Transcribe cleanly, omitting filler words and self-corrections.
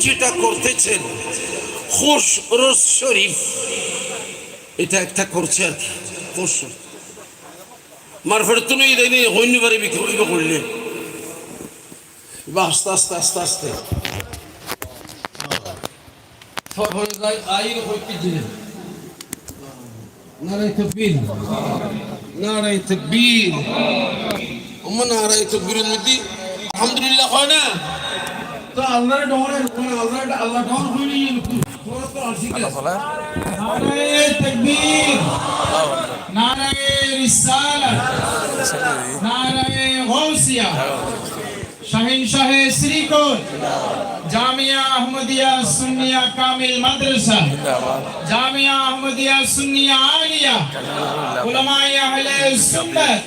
যেটা করতেছেন খুশ রোজ শরীফ, এটা একটা করছে আর কি। খুশ মারফের তো নেই দেয়নি অন্যবারে বিক্রি করলে এবার আস্তে আস্তে আস্তে আস্তে নারায় তকবীর, নারায় তকবীর, নারায় তকবীরের মধ্যে আলহামদুলিল্লাহ হয় না তো আল্লাহর ডরে আল্লাহ ডর হইলি নারায়ে তাকবীর, নারায়ে রিসালাত, নারায়ে গাউসিয়া, শাহিনশাহে শ্রীকোট, জামিয়া আহমদিয়া সুন্নিয়া কামিল মাদ্রাসা, জামিয়া আহমদিয়া সুন্নিয়া আলিয়া, উলামায়ে আহলে সুন্নাত।